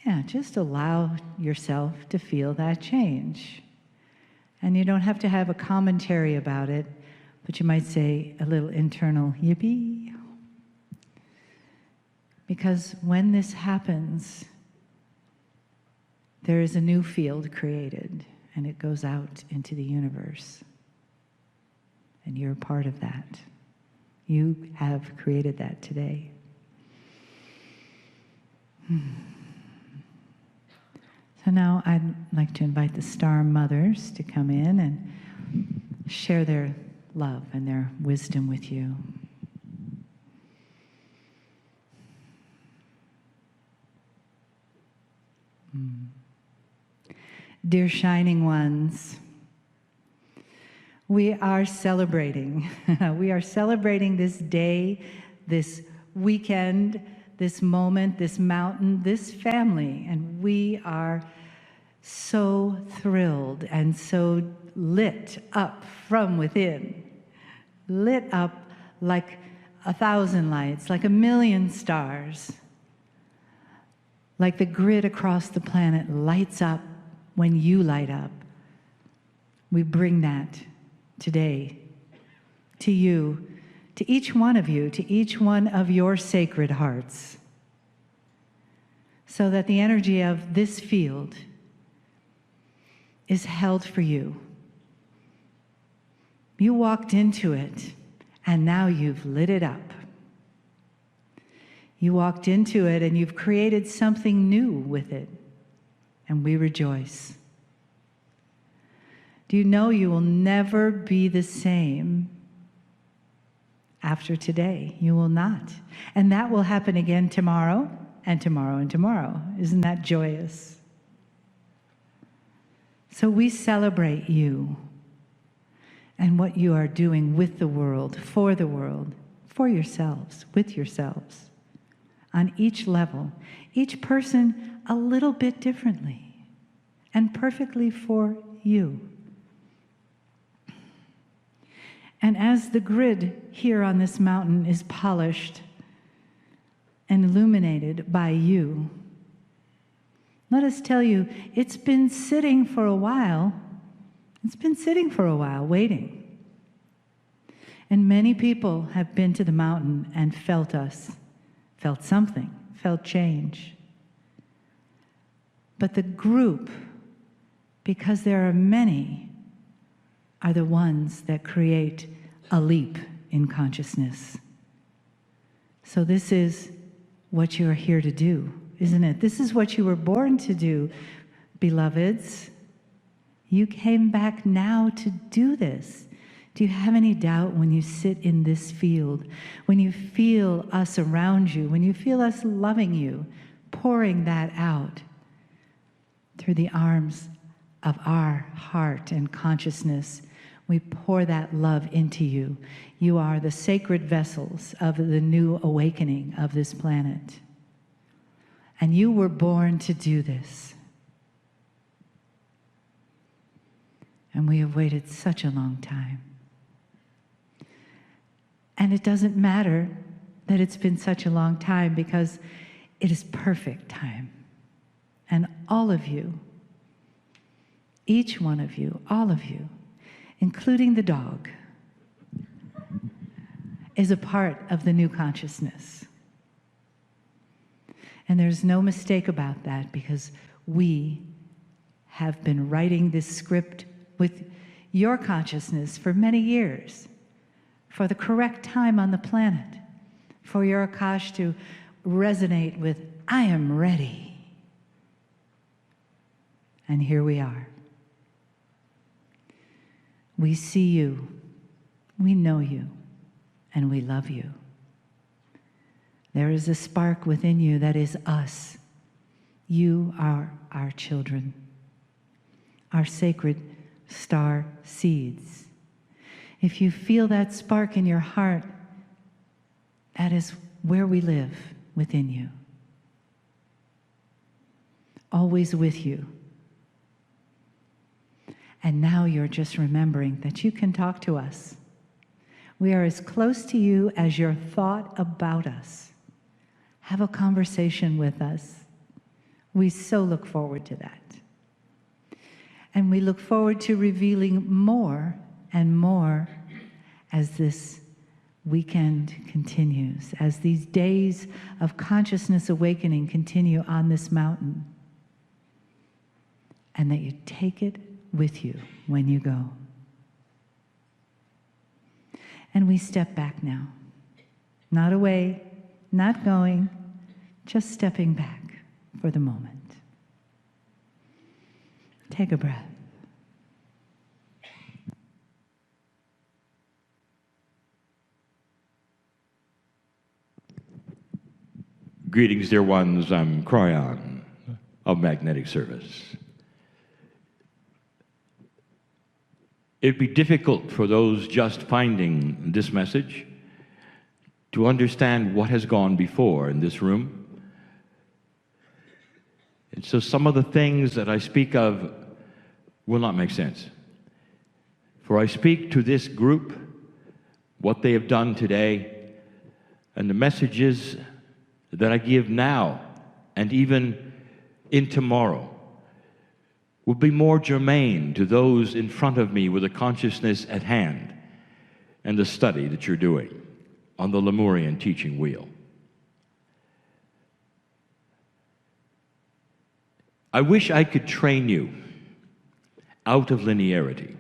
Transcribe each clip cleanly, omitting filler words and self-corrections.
Yeah, just allow yourself to feel that change. And you don't have to have a commentary about it, but you might say a little internal yippee. Because when this happens, there is a new field created, and it goes out into the universe. And you're a part of that. You have created that today. So now I'd like to invite the Star Mothers to come in and share their love and their wisdom with you. Dear Shining Ones, we are celebrating. We are celebrating this day, this weekend, this moment, this mountain, this family, and we are so thrilled and so lit up from within, lit up like 1,000 lights, like 1,000,000 stars, like the grid across the planet lights up when you light up. We bring that today to you, to each one of you, to each one of your sacred hearts, so that the energy of this field is held for you. You walked into it, and now you've lit it up. You walked into it, and you've created something new with it, and we rejoice. Do you know you will never be the same after today? You will not. And that will happen again tomorrow, and tomorrow, and tomorrow. Isn't that joyous? So we celebrate you and what you are doing with the world, for yourselves, with yourselves, on each level, each person a little bit differently, and perfectly for you. And as the grid here on this mountain is polished and illuminated by you, let us tell you, it's been sitting for a while. It's been sitting for a while, waiting. And many people have been to the mountain and felt us, felt something, felt change. But the group, because there are many, are the ones that create a leap in consciousness. So this is what you are here to do, isn't it? This is what you were born to do, beloveds. You came back now to do this. Do you have any doubt when you sit in this field, when you feel us around you, when you feel us loving you, pouring that out through the arms of our heart and consciousness? We pour that love into you. You are the sacred vessels of the new awakening of this planet. And you were born to do this. And we have waited such a long time. And it doesn't matter that it's been such a long time, because it is perfect time. And all of you, each one of you, all of you, including the dog, is a part of the new consciousness. And there's no mistake about that, because we have been writing this script with your consciousness for many years, for the correct time on the planet, for your Akash to resonate with, I am ready. And here we are. We see you, we know you, and we love you. There is a spark within you that is us. You are our children, our sacred star seeds. If you feel that spark in your heart, that is where we live within you. Always with you. And now you're just remembering that you can talk to us. We are as close to you as your thought about us. Have a conversation with us. We so look forward to that. And we look forward to revealing more and more as this weekend continues, as these days of consciousness awakening continue on this mountain, and that you take it with you when you go. And we step back now. Not away, not going, just stepping back for the moment. Take a breath. Greetings, dear ones. I'm Cryon of Magnetic Service. It'd be difficult for those just finding this message to understand what has gone before in this room. And so some of the things that I speak of will not make sense. For I speak to this group, what they have done today, and the messages that I give now and even in tomorrow will be more germane to those in front of me with a consciousness at hand and the study that you're doing on the Lemurian teaching wheel. I wish I could train you out of linearity,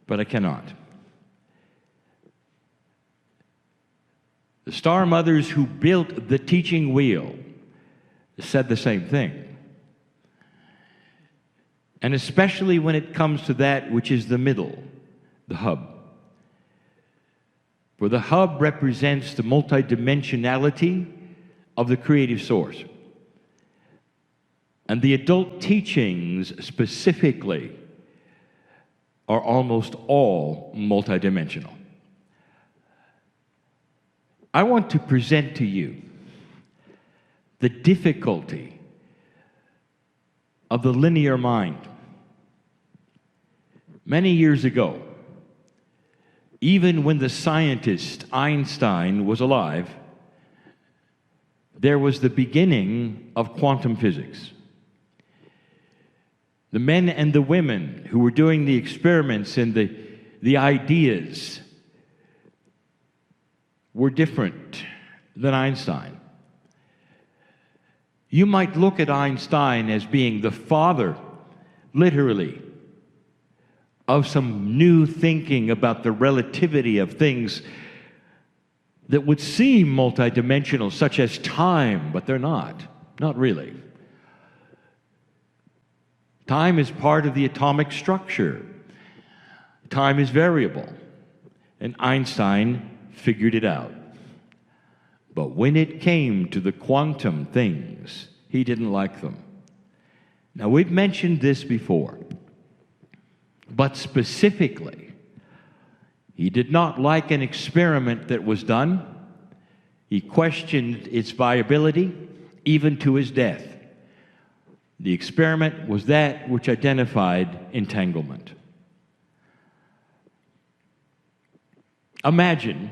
but I cannot. The Star Mothers who built the teaching wheel said the same thing. And especially when it comes to that which is the middle, the hub. For the hub represents the multidimensionality of the creative source. And the adult teachings specifically are almost all multidimensional. I want to present to you the difficulty of the linear mind. Many years ago, even when the scientist Einstein was alive, there was the beginning of quantum physics. The men and the women who were doing the experiments and the ideas were different than Einstein. You might look at Einstein as being the father, literally, of some new thinking about the relativity of things that would seem multidimensional, such as time, but they're not really. Time is part of the atomic structure. Time is variable, and Einstein figured it out. But when it came to the quantum things, he didn't like them. Now, we've mentioned this before, but specifically, he did not like an experiment that was done. He questioned its viability, even to his death. The experiment was that which identified entanglement. Imagine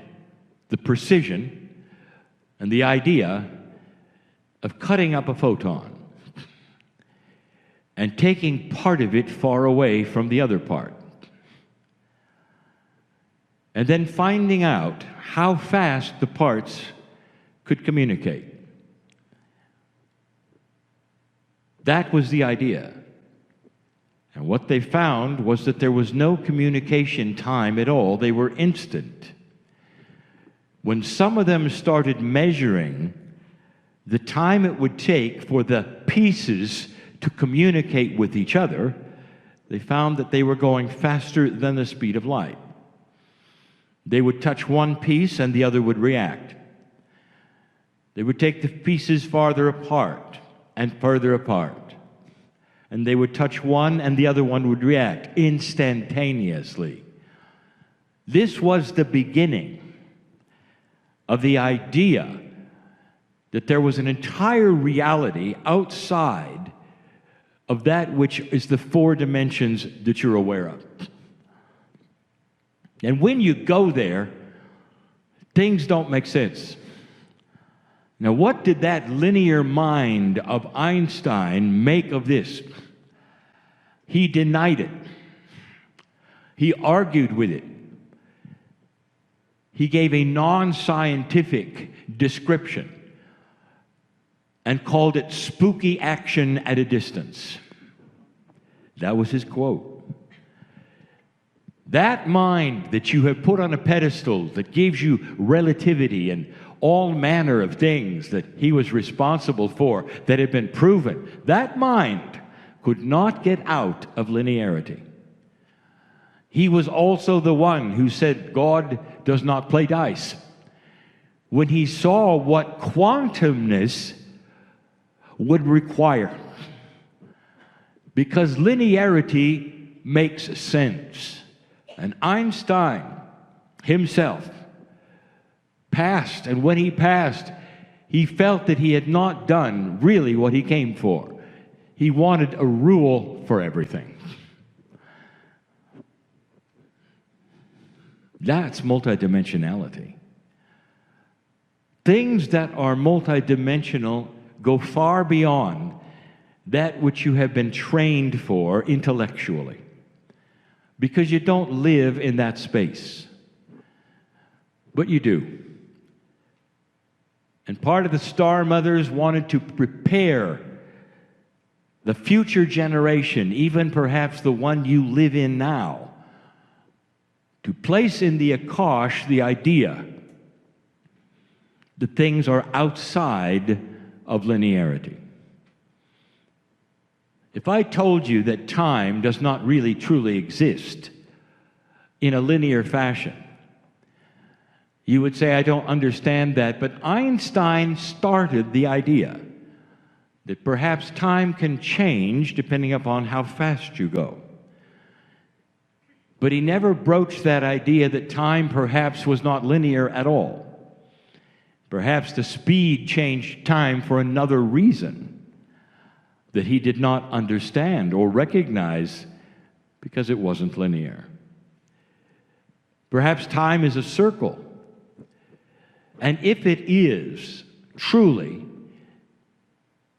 the precision and the idea of cutting up a photon and taking part of it far away from the other part, and then finding out how fast the parts could communicate. That was the idea. And what they found was that there was no communication time at all. They were instant. When some of them started measuring the time it would take for the pieces to communicate with each other, they found that they were going faster than the speed of light. They would touch one piece and the other would react. They would take the pieces farther apart and further apart. And they would touch one and the other one would react instantaneously. This was the beginning of the idea that there was an entire reality outside of that which is the four dimensions that you're aware of. And when you go there, things don't make sense. Now, what did that linear mind of Einstein make of this? He denied it. He argued with it. He gave a non-scientific description and called it spooky action at a distance. That was his quote. That mind that you have put on a pedestal that gives you relativity and all manner of things that he was responsible for that had been proven, that mind could not get out of linearity. He was also the one who said God does not play dice. When he saw what quantumness would require, because linearity makes sense. And Einstein himself passed, and when he passed, he felt that he had not done really what he came for. He wanted a rule for everything. That's multidimensionality. Things that are multidimensional go far beyond that which you have been trained for intellectually, because you don't live in that space. But you do. And part of the Star Mothers wanted to prepare the future generation, even perhaps the one you live in now, to place in the Akash the idea that things are outside of linearity. If I told you that time does not really truly exist in a linear fashion, you would say, I don't understand that. But Einstein started the idea that perhaps time can change depending upon how fast you go. But he never broached that idea that time perhaps was not linear at all. Perhaps the speed changed time for another reason that he did not understand or recognize because it wasn't linear. Perhaps time is a circle. And if it is, truly,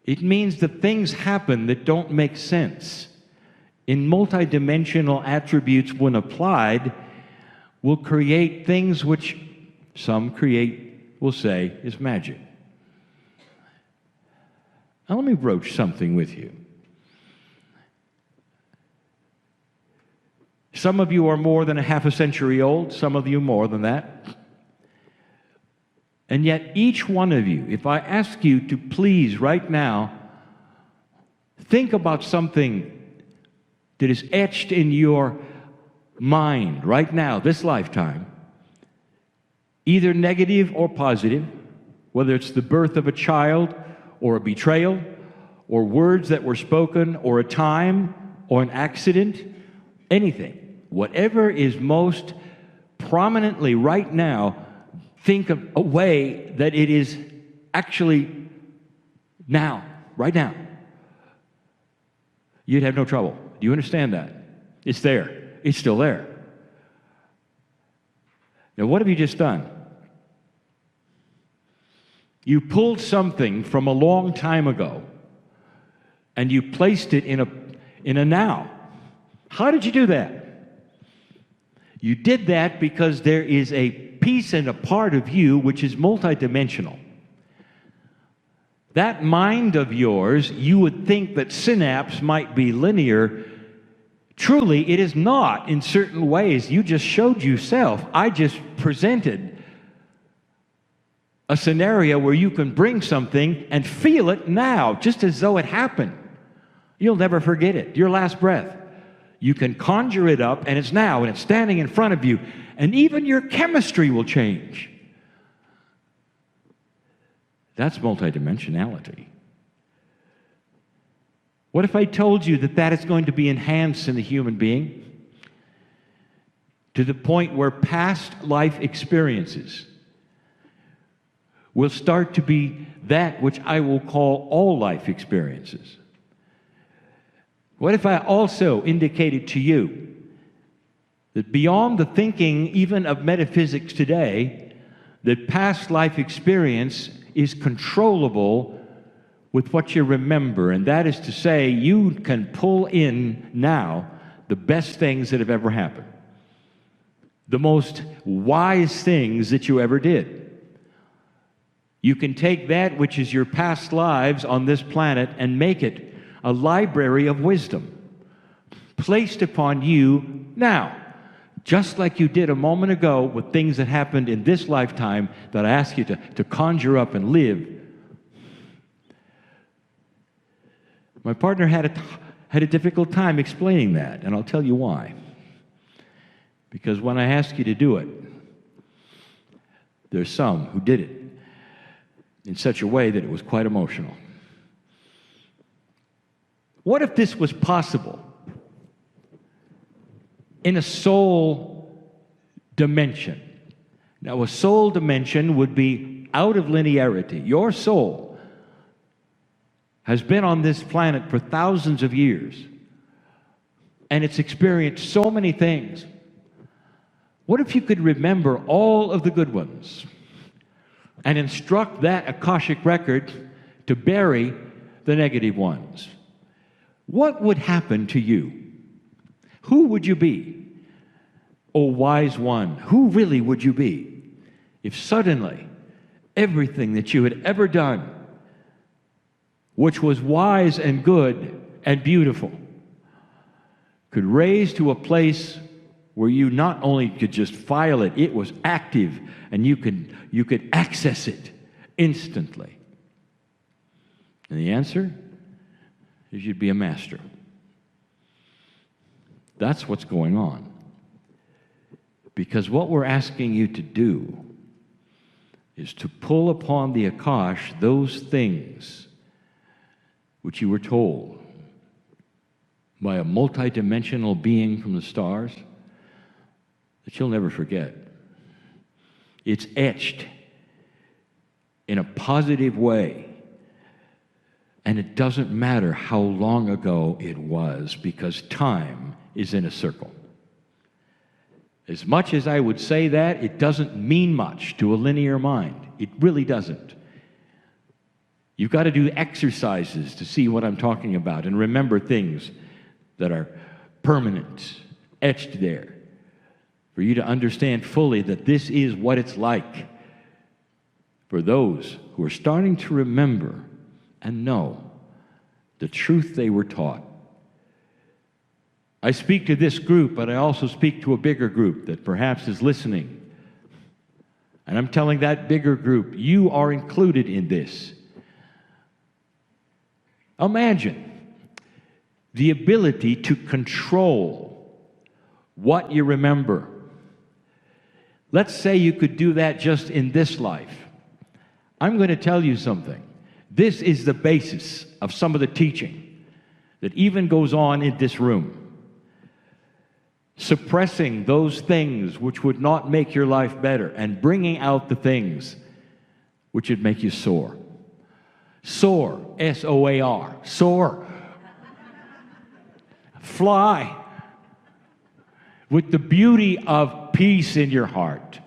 it means that things happen that don't make sense. In multidimensional attributes, when applied, will create things which some will say is magic. Now let me broach something with you. Some of you are more than a half a century old, some of you more than that. And yet each one of you, if I ask you to please right now, think about something that is etched in your mind right now, this lifetime, either negative or positive, whether it's the birth of a child or a betrayal or words that were spoken or a time or an accident, anything, whatever is most prominently right now, think of a way that it is actually now, right now. You'd have no trouble. Do you understand that? It's there. It's still there. Now, what have you just done? You pulled something from a long time ago and you placed it in a now. How did you do that? You did that because there is a piece and a part of you which is multidimensional. That mind of yours, you would think that synapse might be linear. Truly, it is not in certain ways. You just showed yourself. I just presented a scenario where you can bring something and feel it now, just as though it happened. You'll never forget it. Your last breath. You can conjure it up, and it's now, and it's standing in front of you, and even your chemistry will change. That's multidimensionality. What if I told you that that is going to be enhanced in the human being to the point where past life experiences will start to be that which I will call all life experiences? What if I also indicated to you that beyond the thinking even of metaphysics today, that past life experience is controllable with what you remember, and that is to say, you can pull in now the best things that have ever happened, the most wise things that you ever did. You can take that which is your past lives on this planet and make it a library of wisdom placed upon you now, just like you did a moment ago with things that happened in this lifetime that I ask you to conjure up and live. My partner had a difficult time explaining that, and I'll tell you why. Because when I ask you to do it, there's some who did it in such a way that it was quite emotional. What if this was possible in a soul dimension? Now, a soul dimension would be out of linearity. Your soul has been on this planet for thousands of years, and it's experienced so many things. What if you could remember all of the good ones and instruct that Akashic record to bury the negative ones? What would happen to you? Who would you be? O wise one, who really would you be if suddenly everything that you had ever done, which was wise and good and beautiful, could raise to a place where you not only could just file it, it was active, and you could access it instantly? And the answer is you'd be a master. That's what's going on. Because what we're asking you to do is to pull upon the Akash those things which you were told by a multidimensional being from the stars that you'll never forget. It's etched in a positive way, and it doesn't matter how long ago it was, because time is in a circle. As much as I would say that, it doesn't mean much to a linear mind. It really doesn't. You've got to do exercises to see what I'm talking about and remember things that are permanent, etched there, for you to understand fully that this is what it's like for those who are starting to remember and know the truth they were taught. I speak to this group, but I also speak to a bigger group that perhaps is listening. And I'm telling that bigger group, you are included in this. Imagine the ability to control what you remember. Let's say you could do that just in this life. I'm going to tell you something. This is the basis of some of the teaching that even goes on in this room. Suppressing those things which would not make your life better and bringing out the things which would make you soar. Soar, S-O-A-R, soar. Fly with the beauty of peace in your heart.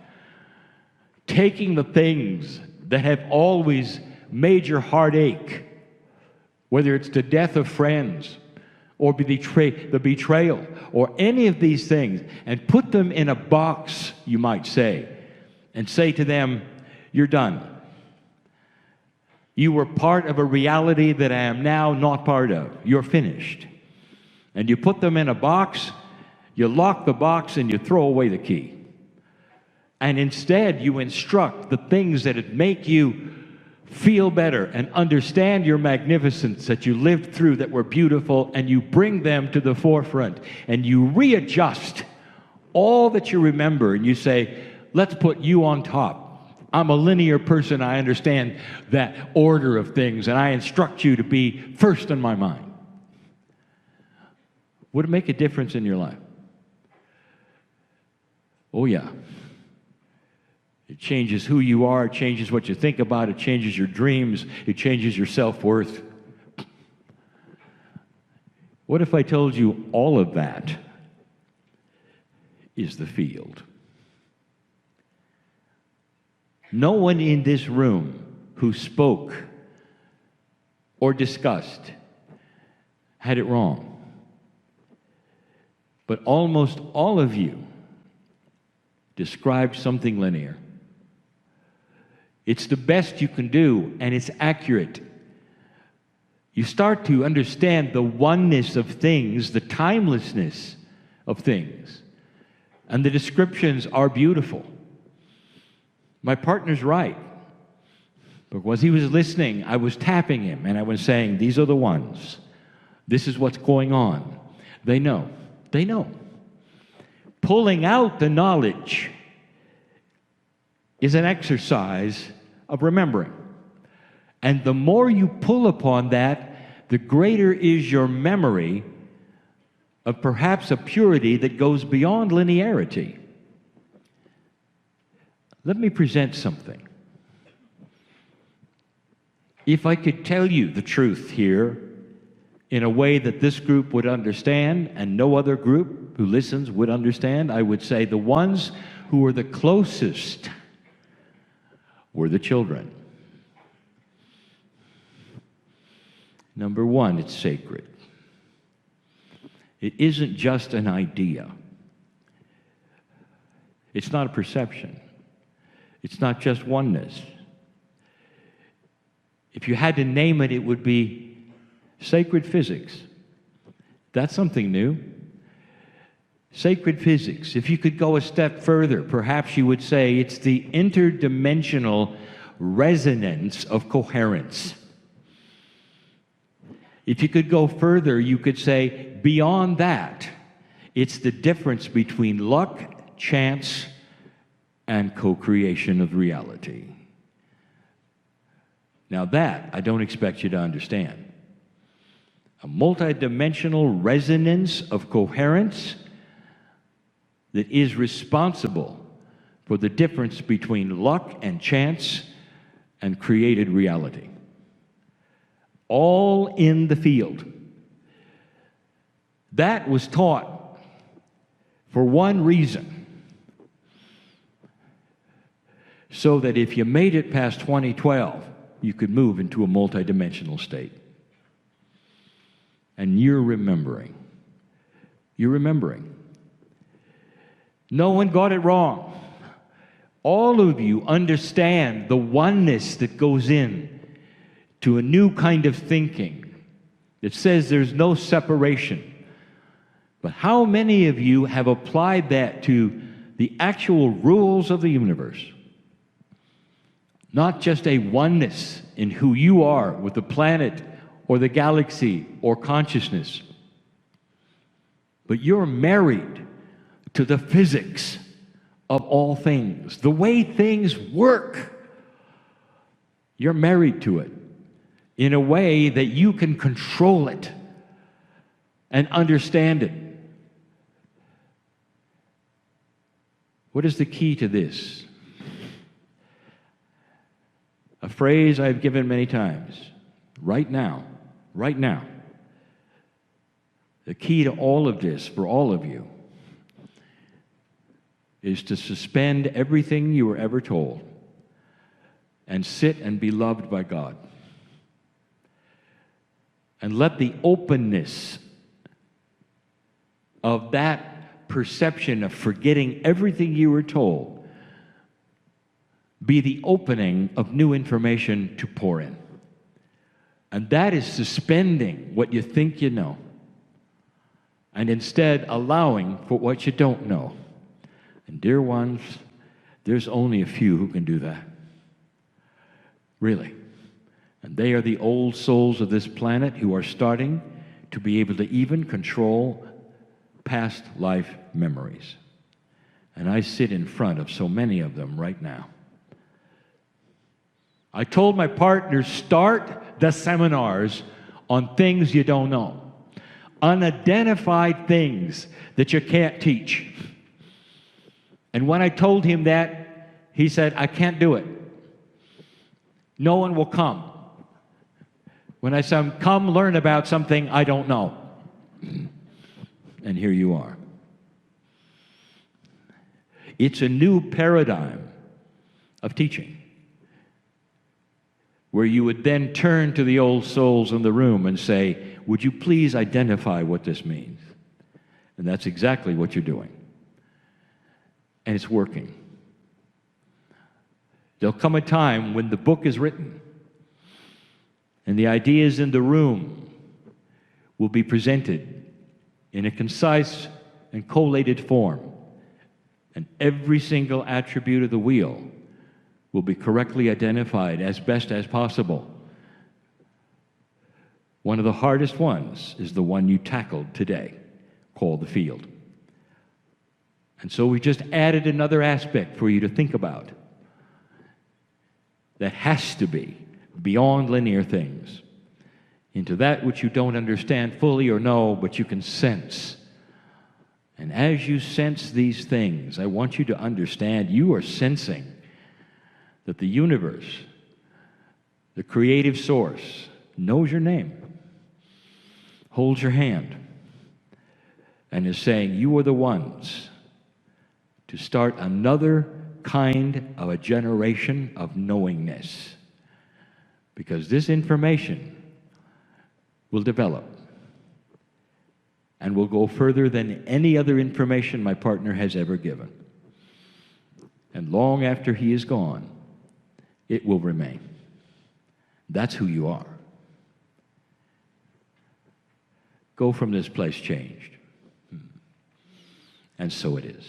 Taking the things that have always made your heart ache, whether it's the death of friends or the betrayal or any of these things, and put them in a box, you might say, and say to them, you're done. You were part of a reality that I am now not part of. You're finished. And you put them in a box, you lock the box, and you throw away the key. And instead, you instruct the things that would make you feel better and understand your magnificence that you lived through that were beautiful, and you bring them to the forefront, and you readjust all that you remember, and you say, let's put you on top. I'm a linear person. I understand that order of things, and I instruct you to be first in my mind. Would it make a difference in your life? Oh, yeah. It changes who you are. It changes what you think about. It changes your dreams. It changes your self-worth. What if I told you all of that is the field? No one in this room who spoke or discussed had it wrong. But almost all of you described something linear. It's the best you can do, and it's accurate. You start to understand the oneness of things, the timelessness of things, and the descriptions are beautiful. My partner's right. Because he was listening, I was tapping him, and I was saying, these are the ones. This is what's going on. They know. They know. Pulling out the knowledge is an exercise of remembering. And the more you pull upon that, the greater is your memory of perhaps a purity that goes beyond linearity. Let me present something. If I could tell you the truth here in a way that this group would understand and no other group who listens would understand, I would say the ones who were the closest were the children. Number one, it's sacred. It isn't just an idea. It's not a perception. It's not just oneness. If you had to name it, it would be sacred physics. That's something new. Sacred physics. If you could go a step further, perhaps you would say it's the interdimensional resonance of coherence. If you could go further, you could say beyond that, it's the difference between luck, chance, and co-creation of reality. Now that, I don't expect you to understand. A multidimensional resonance of coherence that is responsible for the difference between luck and chance and created reality. All in the field. That was taught for one reason. So that if you made it past 2012, you could move into a multidimensional state. And you're remembering. You're remembering. No one got it wrong. All of you understand the oneness that goes in to a new kind of thinking that says there's no separation. But how many of you have applied that to the actual rules of the universe? Not just a oneness in who you are with the planet or the galaxy or consciousness, but you're married to the physics of all things, the way things work. You're married to it in a way that you can control it and understand it. What is the key to this? A phrase I've given many times. Right now. Right now. The key to all of this, for all of you, is to suspend everything you were ever told and sit and be loved by God. And let the openness of that perception of forgetting everything you were told be the opening of new information to pour in. And that is suspending what you think you know and instead allowing for what you don't know. And dear ones, there's only a few who can do that. Really. And they are the old souls of this planet who are starting to be able to even control past life memories. And I sit in front of so many of them right now. I told my partners, start the seminars on things you don't know. Unidentified things that you can't teach. And when I told him that, he said, I can't do it. No one will come. When I said, come learn about something I don't know. And here you are. It's a new paradigm of teaching. where you would then turn to the old souls in the room and say, would you please identify what this means? And that's exactly what you're doing. And it's working. There'll come a time when the book is written and the ideas in the room will be presented in a concise and collated form, and every single attribute of the wheel will be correctly identified as best as possible. One of the hardest ones is the one you tackled today, called the field. And so we just added another aspect for you to think about that has to be beyond linear things, into that which you don't understand fully or know, but you can sense. And as you sense these things, I want you to understand you are sensing that the universe, the creative source, knows your name, holds your hand, and is saying, you are the ones to start another kind of a generation of knowingness. Because this information will develop and will go further than any other information my partner has ever given. And long after he is gone, it will remain. That's who you are. Go from this place changed. And so it is.